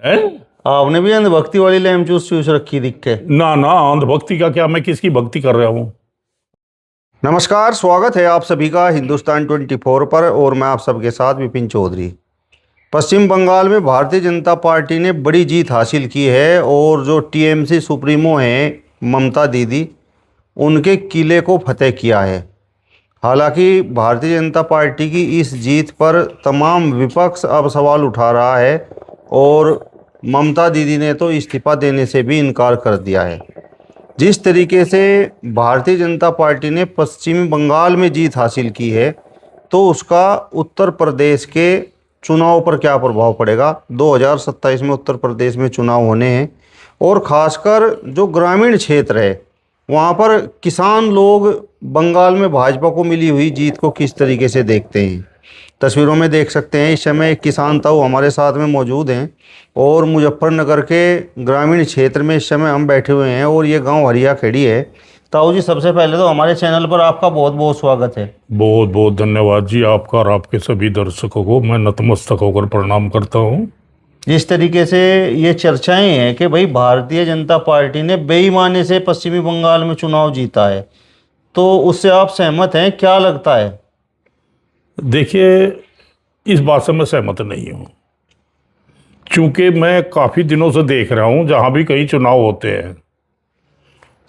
है? आपने भी अंधभक्ति वाली लैम चूस चूस रखी दिख के। ना ना, अंधभक्ति का क्या, मैं किसकी भक्ति कर रहा हूँ? नमस्कार, स्वागत है आप सभी का हिंदुस्तान 24 पर और मैं आप सबके साथ विपिन चौधरी। पश्चिम बंगाल में भारतीय जनता पार्टी ने बड़ी जीत हासिल की है और जो टीएमसी सुप्रीमो हैं ममता दीदी, उनके किले को फतेह किया है। हालांकि भारतीय जनता पार्टी की इस जीत पर तमाम विपक्ष अब सवाल उठा रहा है और ममता दीदी ने तो इस्तीफा देने से भी इनकार कर दिया है। जिस तरीके से भारतीय जनता पार्टी ने पश्चिमी बंगाल में जीत हासिल की है, तो उसका उत्तर प्रदेश के चुनाव पर क्या प्रभाव पड़ेगा। 2027 में उत्तर प्रदेश में चुनाव होने हैं और ख़ासकर जो ग्रामीण क्षेत्र है वहाँ पर किसान लोग बंगाल में भाजपा को मिली हुई जीत को किस तरीके से देखते हैं। तस्वीरों में देख सकते हैं, इस समय एक किसान ताऊ हमारे साथ में मौजूद हैं और मुजफ्फरनगर के ग्रामीण क्षेत्र में इस समय हम बैठे हुए हैं और ये गांव हरिया खेड़ी है। ताऊ जी, सबसे पहले तो हमारे चैनल पर आपका बहुत बहुत स्वागत है। बहुत बहुत धन्यवाद जी आपका और आपके सभी दर्शकों को मैं नतमस्तक होकर प्रणाम करता हूँ। जिस तरीके से ये चर्चाएं हैं कि भाई भारतीय जनता पार्टी ने बेईमानी से पश्चिमी बंगाल में चुनाव जीता है, तो उससे आप सहमत हैं? क्या लगता है? देखिए, इस बात से मैं सहमत नहीं हूँ, क्योंकि मैं काफ़ी दिनों से देख रहा हूँ जहाँ भी कहीं चुनाव होते हैं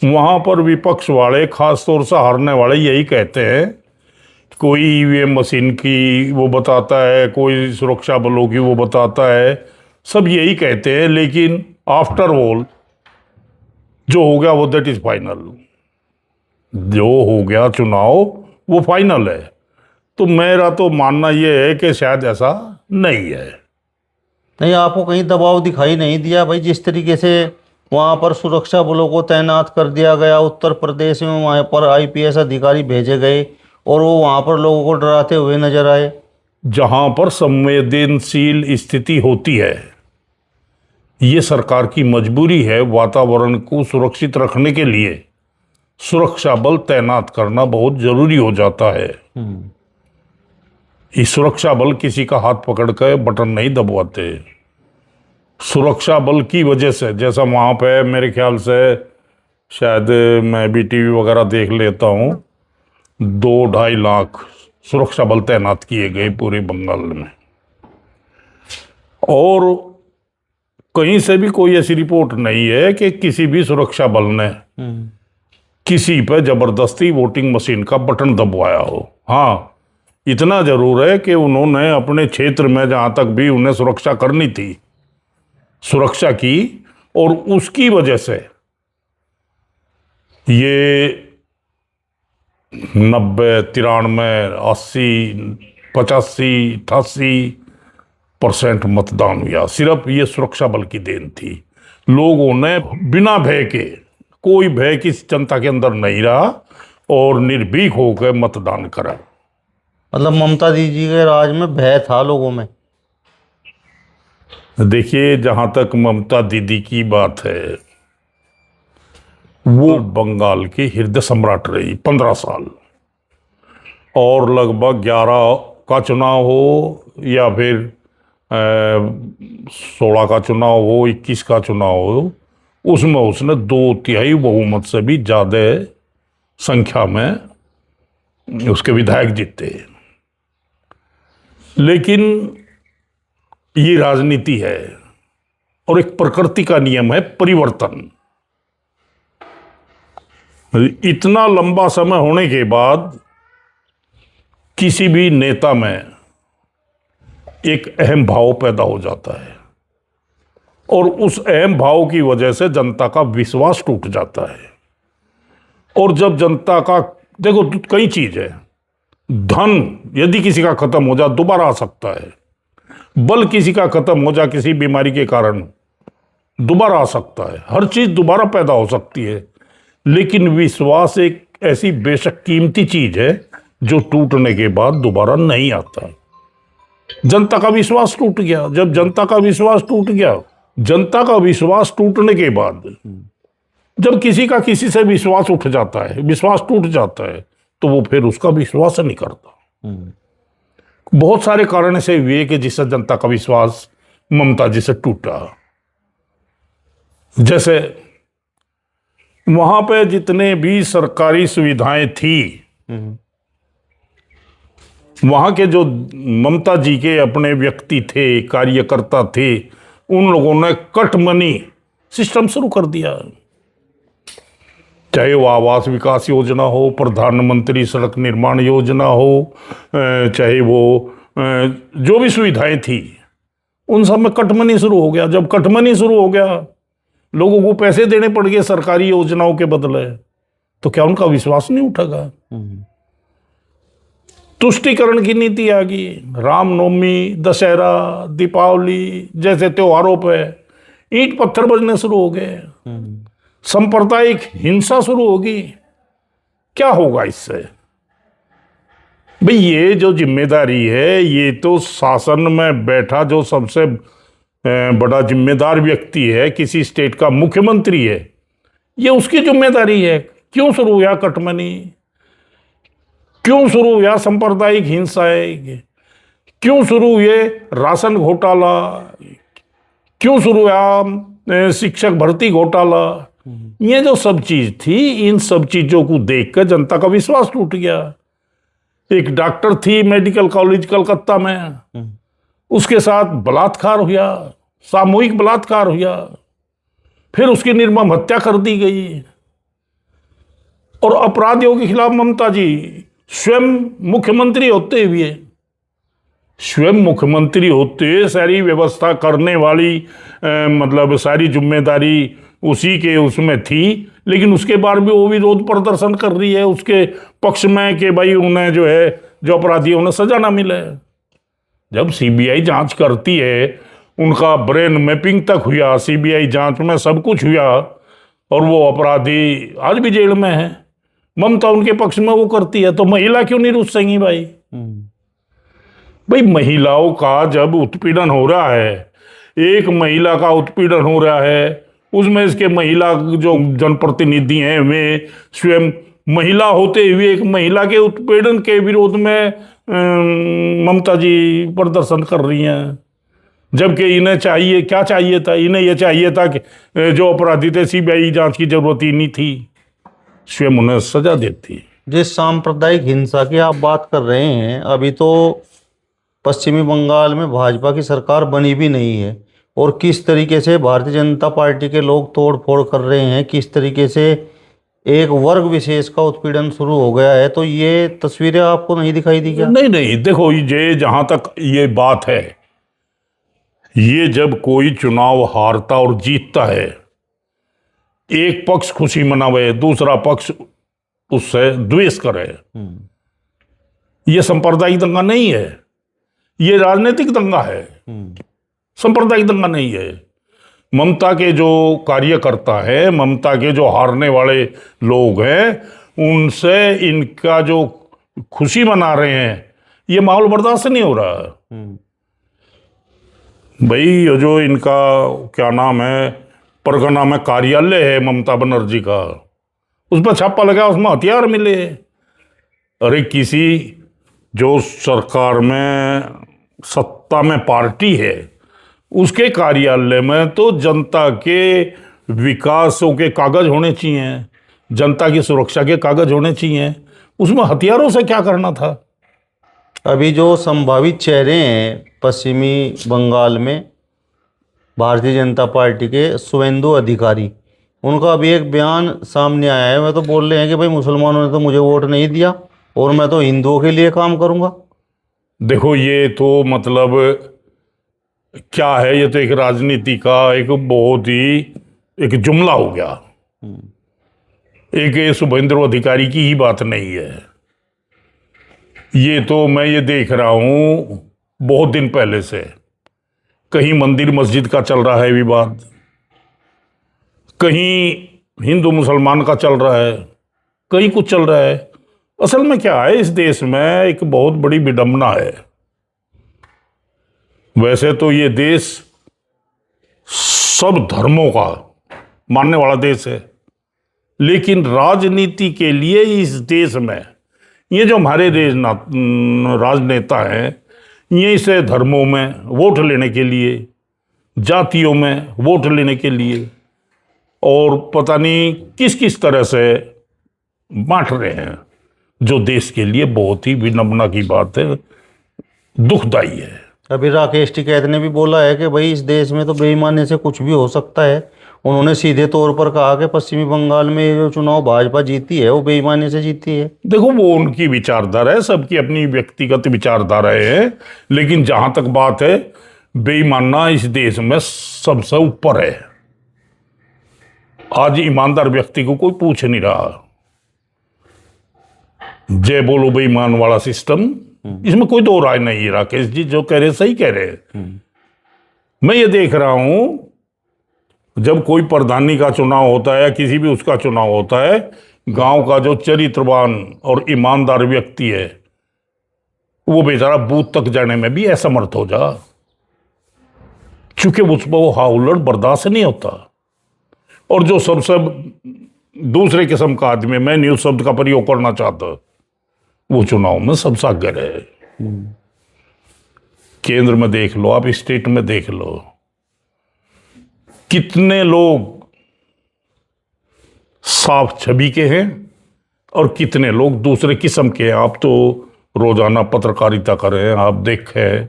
वहाँ पर विपक्ष वाले, खास तौर से हारने वाले, यही कहते हैं, कोई ईवीएम मशीन की वो बताता है, कोई सुरक्षा बलों की वो बताता है, सब यही कहते हैं, लेकिन आफ्टर ऑल जो हो गया वो दैट इज फाइनल। जो हो गया चुनाव वो फाइनल है। तो मेरा तो मानना ये है कि शायद ऐसा नहीं है। नहीं, आपको कहीं दबाव दिखाई नहीं दिया भाई? जिस तरीके से वहाँ पर सुरक्षा बलों को तैनात कर दिया गया उत्तर प्रदेश में, वहाँ पर आईपीएस अधिकारी भेजे गए और वो वहाँ पर लोगों को डराते हुए नजर आए। जहां पर संवेदनशील स्थिति होती है, ये सरकार की मजबूरी है, वातावरण को सुरक्षित रखने के लिए सुरक्षा बल तैनात करना बहुत जरूरी हो जाता है। ये सुरक्षा बल किसी का हाथ पकड़ कर बटन नहीं दबवाते। सुरक्षा बल की वजह से, जैसा वहाँ पे मेरे ख्याल से, शायद मैं भी टीवी वगैरह देख लेता हूँ, 2-2.5 लाख सुरक्षा बल तैनात किए गए पूरे बंगाल में। और कहीं से भी कोई ऐसी रिपोर्ट नहीं है कि किसी भी सुरक्षा बल ने किसी पे जबरदस्ती वोटिंग मशीन का बटन दबवाया हो। हाँ, इतना जरूर है कि उन्होंने अपने क्षेत्र में जहाँ तक भी उन्हें सुरक्षा करनी थी, सुरक्षा की, और उसकी वजह से ये 90, 93, 80, 85, 88% मतदान हुआ। सिर्फ ये सुरक्षा बल की देन थी। लोगों ने बिना भय के, कोई भय किस जनता के अंदर नहीं रहा और निर्भीक होकर मतदान करा। मतलब ममता दीदी के राज में भय था लोगों में? देखिए, जहां तक ममता दीदी की बात है, वो बंगाल की हृदय सम्राट रही 15 साल, और लगभग 11 का चुनाव हो या फिर 16 का चुनाव हो, 21 का चुनाव हो, उसमें उसने 2/3 बहुमत से भी ज्यादा संख्या में उसके विधायक जीते। लेकिन ये राजनीति है और एक प्रकृति का नियम है परिवर्तन। इतना लंबा समय होने के बाद किसी भी नेता में एक अहम भाव पैदा हो जाता है और उस अहम भाव की वजह से जनता का विश्वास टूट जाता है। और जब जनता का, देखो कई चीज है, धन यदि किसी का खत्म हो जाए दोबारा आ सकता है, बल किसी का खत्म हो जाए किसी बीमारी के कारण दोबारा आ सकता है, हर चीज दोबारा पैदा हो सकती है, लेकिन विश्वास एक ऐसी बेशक कीमती चीज है जो टूटने के बाद दोबारा नहीं आता। जनता का विश्वास टूट गया। जब जनता का विश्वास टूट गया, जनता का विश्वास टूटने के बाद जब किसी का किसी से विश्वास उठ जाता है, विश्वास टूट जाता है, तो वो फिर उसका विश्वास नहीं करता। बहुत सारे कारण ऐसे हुए कि जिससे जनता का विश्वास ममता जी से टूटा। जैसे वहां पे जितने भी सरकारी सुविधाएं थी, वहां के जो ममता जी के अपने व्यक्ति थे, कार्यकर्ता थे, उन लोगों ने कट मनी सिस्टम शुरू कर दिया। चाहे वो आवास विकास योजना हो, प्रधानमंत्री सड़क निर्माण योजना हो, चाहे वो जो भी सुविधाएं थी, उन सब में कट मनी शुरू हो गया। जब कट मनी शुरू हो गया, लोगों को पैसे देने पड़ गए सरकारी योजनाओं के बदले, तो क्या उनका विश्वास नहीं उठेगा? तुष्टीकरण की नीति आ गई। रामनवमी, दशहरा, दीपावली जैसे त्योहारों पे ईंट पत्थर बजने शुरू हो गए, सांप्रदायिक हिंसा शुरू होगी। क्या होगा इससे? भाई ये जो जिम्मेदारी है, ये तो शासन में बैठा जो सबसे बड़ा जिम्मेदार व्यक्ति है, किसी स्टेट का मुख्यमंत्री है, ये उसकी जिम्मेदारी है। क्यों शुरू हुआ कटमनी? क्यों शुरू हुआ सांप्रदायिक हिंसाएं? क्यों शुरू हुए राशन घोटाला? क्यों शुरू हुआ शिक्षक भर्ती घोटाला? ये जो सब चीज थी, इन सब चीजों को देखकर जनता का विश्वास टूट गया। एक डॉक्टर थी मेडिकल कॉलेज कलकत्ता में, उसके साथ बलात्कार हुआ, सामूहिक बलात्कार हुआ, फिर उसकी निर्मम हत्या कर दी गई। और अपराधियों के खिलाफ ममता जी स्वयं मुख्यमंत्री होते सारी व्यवस्था करने वाली, मतलब सारी जिम्मेदारी उसी के उसमें थी, लेकिन उसके बाद भी वो विरोध प्रदर्शन कर रही है उसके पक्ष में कि भाई उन्हें जो है, जो अपराधी उन्हें सजा ना मिले। जब सीबीआई जांच करती है, उनका ब्रेन मैपिंग तक हुआ, सीबीआई जांच में सब कुछ हुआ, और वो अपराधी आज भी जेल में है, ममता उनके पक्ष में वो करती है, तो महिला क्यों नहीं रुस सकेंगी भाई? भाई महिलाओं का जब उत्पीड़न हो रहा है, एक महिला का उत्पीड़न हो रहा है, उसमें इसके महिला जो जनप्रतिनिधि हैं वे स्वयं महिला होते हुए एक महिला के उत्पीड़न के विरोध में ममता जी प्रदर्शन कर रही हैं, जबकि इन्हें चाहिए क्या चाहिए था? इन्हें यह चाहिए था कि जो अपराधी थे सीबीआई जांच की जरूरत ही नहीं थी, स्वयं उन्हें सजा देती। जिस सांप्रदायिक हिंसा की आप बात कर रहे हैं, अभी तो पश्चिमी बंगाल में भाजपा की सरकार बनी भी नहीं है, और किस तरीके से भारतीय जनता पार्टी के लोग तोड़ फोड़ कर रहे हैं, किस तरीके से एक वर्ग विशेष का उत्पीड़न शुरू हो गया है, तो ये तस्वीरें आपको नहीं दिखाई दी क्या? नहीं, देखो ये जहां तक ये बात है, ये जब कोई चुनाव हारता और जीतता है, एक पक्ष खुशी मनावे, दूसरा पक्ष उससे द्वेष करे, ये सांप्रदायिक दंगा नहीं है, ये राजनीतिक दंगा है, सांप्रदायिक दंगा नहीं है। ममता के जो कार्यकर्ता है, ममता के जो हारने वाले लोग हैं, उनसे इनका जो खुशी मना रहे हैं, ये माहौल बर्दाश्त नहीं हो रहा है। भाई ये जो इनका क्या नाम है, परगना में कार्यालय है ममता बनर्जी का, उस पर छापा लगा, उसमें हथियार मिले। अरे किसी जो सरकार में सत्ता में पार्टी है, उसके कार्यालय में तो जनता के विकासों के कागज होने चाहिए, जनता की सुरक्षा के कागज होने चाहिए, उसमें हथियारों से क्या करना था? अभी जो संभावित चेहरे हैं पश्चिमी बंगाल में भारतीय जनता पार्टी के, शुवेंदु अधिकारी, उनका अभी एक बयान सामने आया है। मैं तो बोल रहे हैं कि भाई मुसलमानों ने तो मुझे वोट नहीं दिया और मैं तो हिंदुओं के लिए काम करूंगा। देखो ये तो मतलब क्या है, ये तो एक राजनीति का एक बहुत ही एक जुमला हो गया, एक शुभेंदु अधिकारी की ही बात नहीं है। ये तो मैं ये देख रहा हूं बहुत दिन पहले से, कहीं मंदिर मस्जिद का चल रहा है विवाद, कहीं हिंदू मुसलमान का चल रहा है, कहीं कुछ चल रहा है। असल में क्या है, इस देश में एक बहुत बड़ी विडंबना है। वैसे तो ये देश सब धर्मों का मानने वाला देश है, लेकिन राजनीति के लिए इस देश में ये जो हमारे राजनेता हैं, ये इसे धर्मों में वोट लेने के लिए, जातियों में वोट लेने के लिए, और पता नहीं किस किस तरह से बांट रहे हैं, जो देश के लिए बहुत ही विडंबना की बात है, दुखदाई है। अभी राकेश टिकैत ने भी बोला है कि भाई इस देश में तो बेईमानी से कुछ भी हो सकता है। उन्होंने सीधे तौर पर कहा कि पश्चिमी बंगाल में जो चुनाव भाजपा जीती है वो बेईमानी से जीती है। देखो, वो उनकी विचारधारा है, सबकी अपनी व्यक्तिगत विचारधारा है, लेकिन जहां तक बात है, बेईमानना इस देश में सबसे ऊपर है। आज ईमानदार व्यक्ति को कोई पूछ नहीं रहा। जय बोलो बेईमान वाला सिस्टम, इसमें कोई दो राय नहीं है। राकेश जी जो कह रहे सही कह रहे हैं। मैं ये देख रहा हूं, जब कोई प्रधानी का चुनाव होता है या किसी भी उसका चुनाव होता है, गांव का जो चरित्रवान और ईमानदार व्यक्ति है वो बेचारा बूथ तक जाने में भी असमर्थ हो जा, क्योंकि उसमें वो हाउलड़ बर्दाश्त नहीं होता। और जो सबसे दूसरे किस्म का आदमी, मैं न्यूज शब्द का प्रयोग करना चाहता, वो चुनाव में सबसे आगे है। केंद्र में देख लो, आप स्टेट में देख लो, कितने लोग साफ छवि के हैं और कितने लोग दूसरे किस्म के हैं। आप तो रोजाना पत्रकारिता कर रहे हैं, आप देखें,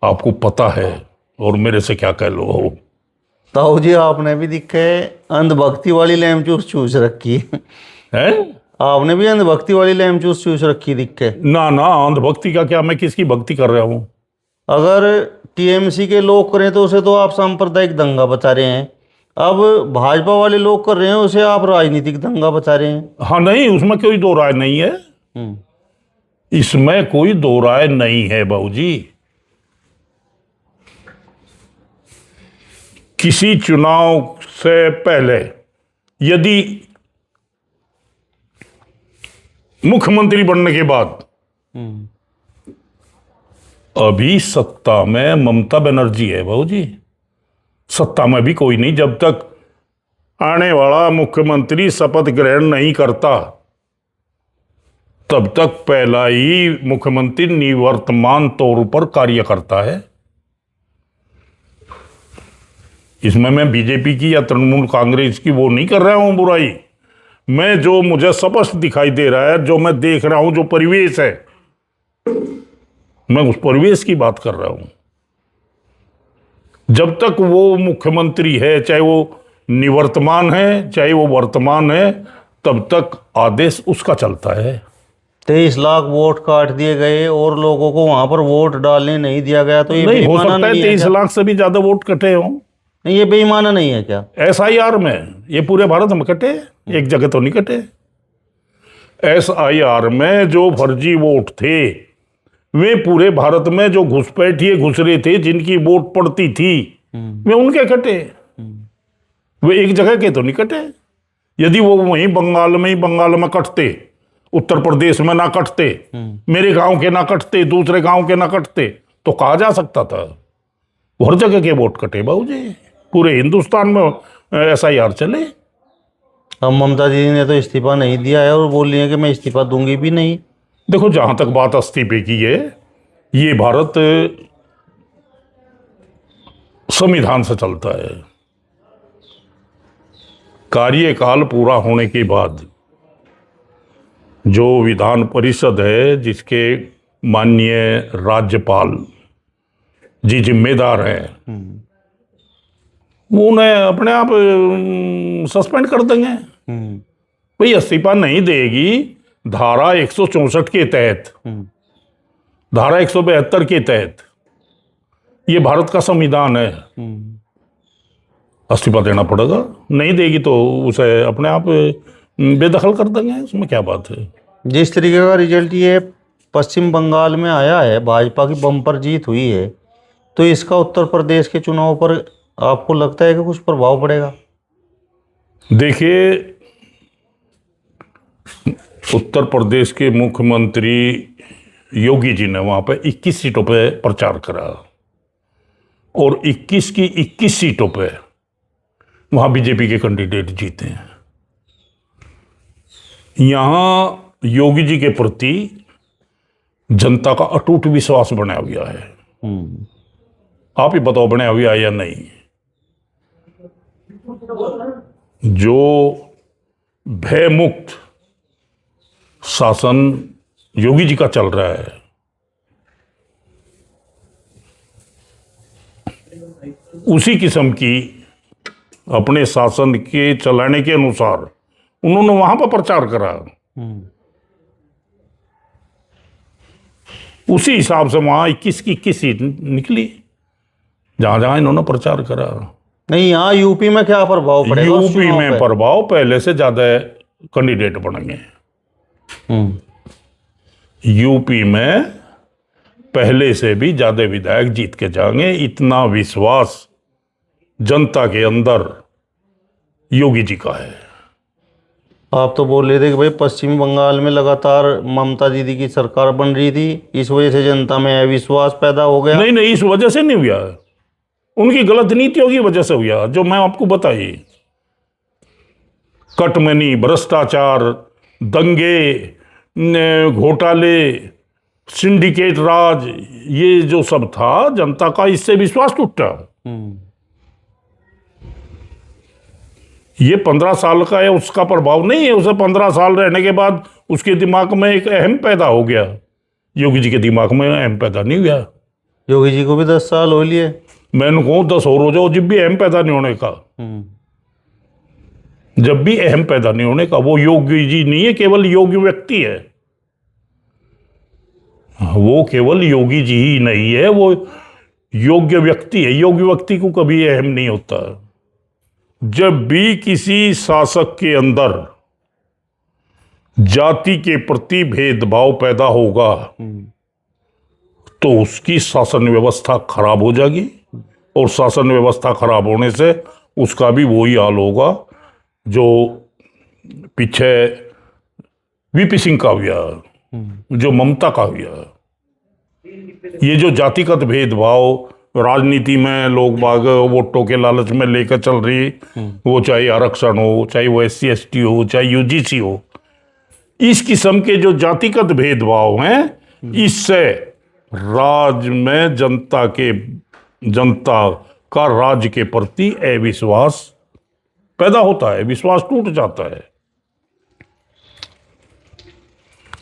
आपको पता है, और मेरे से क्या कह लो। ताऊ जी आपने भी दिखे अंधभक्ति वाली लैम चूस रखी है। आपने भी अंधभक्ति वाली लैम चूस रखी दिखे। ना ना, अंधभक्ति का क्या, मैं किसकी भक्ति कर रहा हूं? अगर टीएमसी के लोग करें तो उसे तो आप सांप्रदायिक दंगा बता रहे हैं, अब भाजपा वाले लोग कर रहे हैं उसे आप राजनीतिक दंगा बता रहे हैं। हाँ, नहीं, उसमें कोई दो राय नहीं है, इसमें कोई दो राय नहीं है बाबूजी। किसी चुनाव से पहले यदि मुख्यमंत्री बनने के बाद, अभी सत्ता में ममता बनर्जी है बाबूजी, सत्ता में भी कोई नहीं। जब तक आने वाला मुख्यमंत्री शपथ ग्रहण नहीं करता, तब तक पहला ही मुख्यमंत्री निवर्तमान तौर पर कार्य करता है। इसमें मैं बीजेपी की या तृणमूल कांग्रेस की वो नहीं कर रहा हूं बुराई। मैं जो मुझे स्पष्ट दिखाई दे रहा है, जो मैं देख रहा हूं, जो परिवेश है, मैं उस परिवेश की बात कर रहा हूं। जब तक वो मुख्यमंत्री है, चाहे वो निवर्तमान है चाहे वो वर्तमान है, तब तक आदेश उसका चलता है। 23 लाख वोट काट दिए गए और लोगों को वहां पर वोट डालने नहीं दिया गया, तो ये नहीं हो बेईमाना सकता है नहीं 23 लाख से भी ज्यादा वोट कटे हों। नहीं, ये बेईमाना नहीं है क्या? SIR में ये पूरे भारत में कटे, एक जगह तो नहीं कटे। SIR में जो फर्जी वोट थे, वे पूरे भारत में जो घुसपैठिए घुसरे थे, जिनकी वोट पड़ती थी, वे उनके कटे, वे एक जगह के तो नहीं कटे। यदि वो वहीं बंगाल में ही बंगाल में कटते, उत्तर प्रदेश में ना कटते, मेरे गांव के ना कटते, दूसरे गांव के ना कटते, तो कहा जा सकता था हर जगह के वोट कटे बाबूजी, पूरे हिंदुस्तान में SIR चले। अब ममता दीदी ने तो इस्तीफा नहीं दिया है और बोल रही है कि मैं इस्तीफा दूंगी भी नहीं। देखो, जहां तक बात इस्तीफे की है, ये भारत संविधान से चलता है। कार्यकाल पूरा होने के बाद जो विधान परिषद है, जिसके माननीय राज्यपाल जी जिम्मेदार हैं, वो उन्हें अपने आप सस्पेंड कर देंगे। भाई इस्तीफा नहीं देगी, धारा 164 के तहत, धारा 172 के तहत, ये भारत का संविधान है, इस्तीफा देना पड़ेगा। नहीं देगी तो उसे अपने आप बेदखल कर देंगे, उसमें क्या बात है। जिस तरीके का रिजल्ट ये पश्चिम बंगाल में आया है, भाजपा की बम्पर जीत हुई है, तो इसका उत्तर प्रदेश के चुनाव पर आपको लगता है कि कुछ प्रभाव पड़ेगा? देखिए, उत्तर प्रदेश के मुख्यमंत्री योगी जी ने वहां पे 21 सीटों पे प्रचार करा और 21 की 21 सीटों पे वहां बीजेपी के कैंडिडेट जीते हैं। यहां योगी जी के प्रति जनता का अटूट विश्वास बना हुआ है। आप ही बताओ, बना हुआ है या नहीं? जो भयमुक्त शासन योगी जी का चल रहा है, उसी किस्म की अपने शासन के चलाने के अनुसार उन्होंने वहां पर प्रचार करा। उसी हिसाब से वहां 21 की 21 सीट निकली जहां जहां इन्होंने प्रचार करा। नहीं, यहाँ यूपी में क्या प्रभाव पड़ेगा? यूपी में प्रभाव पहले से ज्यादा कैंडिडेट बनेंगे। यूपी में पहले से भी ज्यादा विधायक जीत के जाएंगे, इतना विश्वास जनता के अंदर योगी जी का है। आप तो बोल रहे थे कि भाई पश्चिम बंगाल में लगातार ममता दीदी की सरकार बन रही थी, इस वजह से जनता में अविश्वास पैदा हो गया। नहीं नहीं, इस वजह से नहीं हुआ, उनकी गलत नीतियों की वजह से हुआ, जो मैं आपको बताई। कटमनी, भ्रष्टाचार, दंगे, घोटाले, सिंडिकेट राज, ये जो सब था, जनता का इससे विश्वास टूटा। ये 15 साल का है, उसका प्रभाव नहीं है। उसे 15 साल रहने के बाद उसके दिमाग में एक अहम पैदा हो गया। योगी जी के दिमाग में अहम पैदा नहीं हुआ। योगी जी को भी 10 साल हो लिए। मैंने कहूँ 10 और हो जाओ, जब भी अहम पैदा नहीं होने का, जब भी अहम पैदा नहीं होने का। वो योगी जी नहीं है, केवल योगी व्यक्ति है। वो केवल योगी जी ही नहीं है, वो योग्य व्यक्ति है। योग्य व्यक्ति को कभी अहम नहीं होता। जब भी किसी शासक के अंदर जाति के प्रति भेदभाव पैदा होगा तो उसकी शासन व्यवस्था खराब हो जाएगी, और शासन व्यवस्था खराब होने से उसका भी वही हाल होगा जो पीछे वीपी सिंह का हुआ, जो ममता का हुआ। ये जो जातिगत भेदभाव राजनीति में लोग बाग वोटों के लालच में लेकर चल रही, वो चाहे आरक्षण हो, चाहे वो SC ST हो, चाहे UGC हो, इस किस्म के जो जातिगत भेदभाव हैं, इससे राज्य में जनता का राज्य के प्रति अविश्वास पैदा होता है, विश्वास टूट जाता है।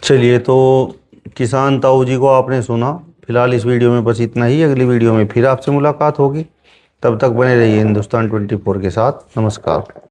चलिए, तो किसान ताऊ जी को आपने सुना। फिलहाल इस वीडियो में बस इतना ही। अगली वीडियो में फिर आपसे मुलाकात होगी। तब तक बने रहिए हिंदुस्तान 24 के साथ। नमस्कार।